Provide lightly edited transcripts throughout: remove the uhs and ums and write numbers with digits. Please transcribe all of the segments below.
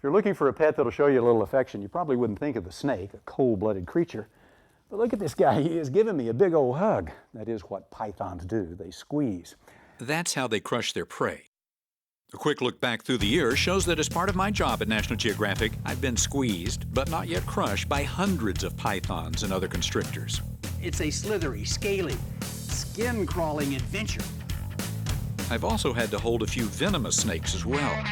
If you're looking for a pet that'll show you a little affection, you probably wouldn't think of the snake, a cold-blooded creature. But look at this guy, he is giving me a big old hug. That is what pythons do, they squeeze. That's how they crush their prey. A quick look back through the years shows that as part of my job at National Geographic, I've been squeezed, but not yet crushed, by hundreds of pythons and other constrictors. It's a slithery, scaly, skin-crawling adventure. I've also had to hold a few venomous snakes as well.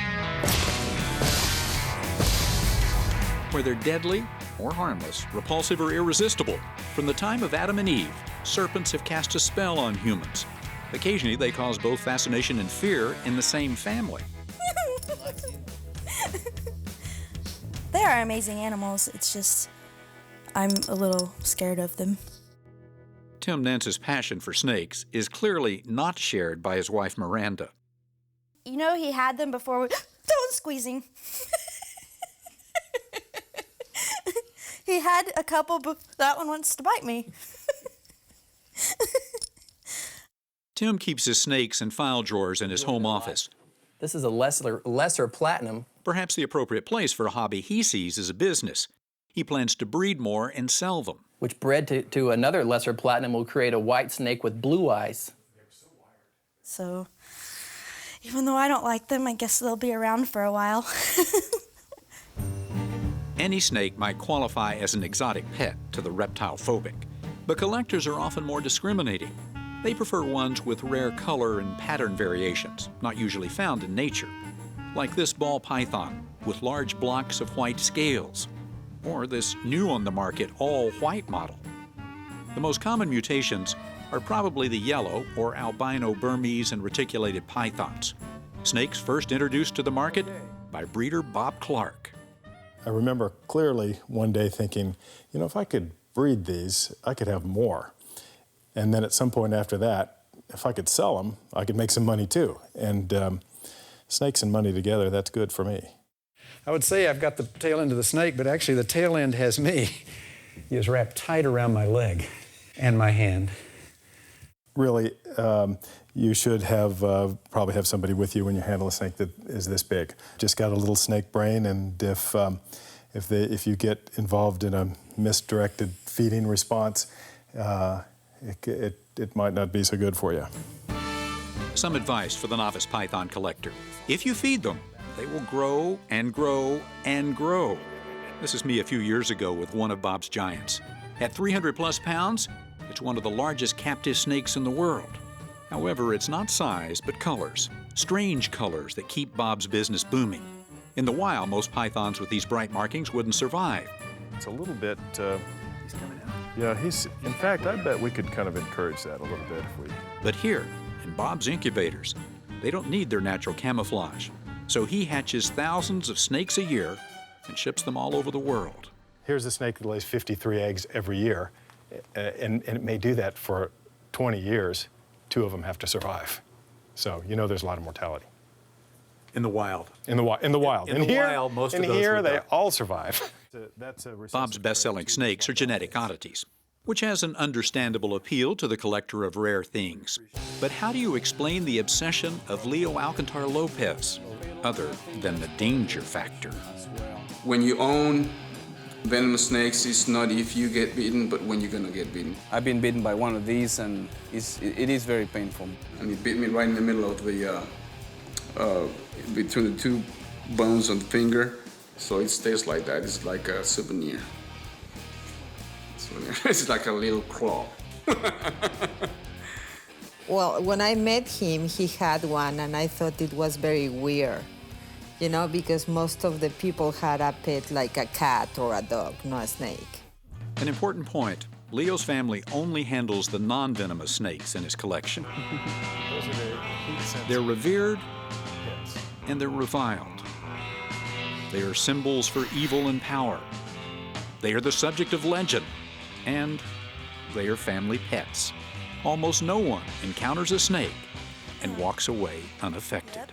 Whether deadly or harmless, repulsive or irresistible, from the time of Adam and Eve, serpents have cast a spell on humans. Occasionally, they cause both fascination and fear in the same family. They are amazing animals. It's just, I'm a little scared of them. Tim Nance's passion for snakes is clearly not shared by his wife, Miranda. You know, he had them before we... Don't squeezing. He had a couple, but that one wants to bite me. Tim keeps his snakes in file drawers in his home office. This is a lesser platinum. Perhaps the appropriate place for a hobby he sees as a business. He plans to breed more and sell them. Which bred to another lesser platinum will create a white snake with blue eyes. So, even though I don't like them, I guess they'll be around for a while. Any snake might qualify as an exotic pet to the reptile phobic, but collectors are often more discriminating. They prefer ones with rare color and pattern variations, not usually found in nature, like this ball python with large blocks of white scales, or this new on the market all-white model. The most common mutations are probably the yellow or albino Burmese and reticulated pythons, snakes first introduced to the market by breeder Bob Clark. I remember clearly one day thinking, you know, if I could breed these, I could have more. And then at some point after that, if I could sell them, I could make some money too. And snakes and money together, that's good for me. I would say I've got the tail end of the snake, but actually the tail end has me. He is wrapped tight around my leg and my hand. Really, you should have probably have somebody with you when you handle a snake that is this big. Just got a little snake brain, and if you get involved in a misdirected feeding response, it might not be so good for you. Some advice for the novice python collector. If you feed them, they will grow and grow and grow. This is me a few years ago with one of Bob's giants. At 300+ pounds, it's one of the largest captive snakes in the world. However, it's not size, but colors. Strange colors that keep Bob's business booming. In the wild, most pythons with these bright markings wouldn't survive. It's a little bit... He's coming out. Yeah, in fact, I bet we could kind of encourage that a little bit if we... But here, in Bob's incubators, they don't need their natural camouflage. So he hatches thousands of snakes a year and ships them all over the world. Here's a snake that lays 53 eggs every year, and it may do that for 20 years. 2 of them have to survive. So, you know, there's a lot of mortality. In the wild. In the wild. In the wild, most of those here they die. all survive. Bob's best-selling snakes are genetic oddities, which has an understandable appeal to the collector of rare things. But how do you explain the obsession of Leo Alcantar Lopez, other than the danger factor? When you own venomous snakes, it's not if you get bitten, but when you're gonna get bitten. I've been bitten by one of these, and it is very painful. And it bit me right in the middle of the, between the 2 bones on the finger. So it stays like that. It's like a souvenir. It's like a little claw. Well, when I met him, he had one, and I thought it was very weird. You know, because most of the people had a pet like a cat or a dog, not a snake. An important point, Leo's family only handles the non-venomous snakes in his collection. They're revered and they're reviled. They are symbols for evil and power. They are the subject of legend, and they are family pets. Almost no one encounters a snake and walks away unaffected.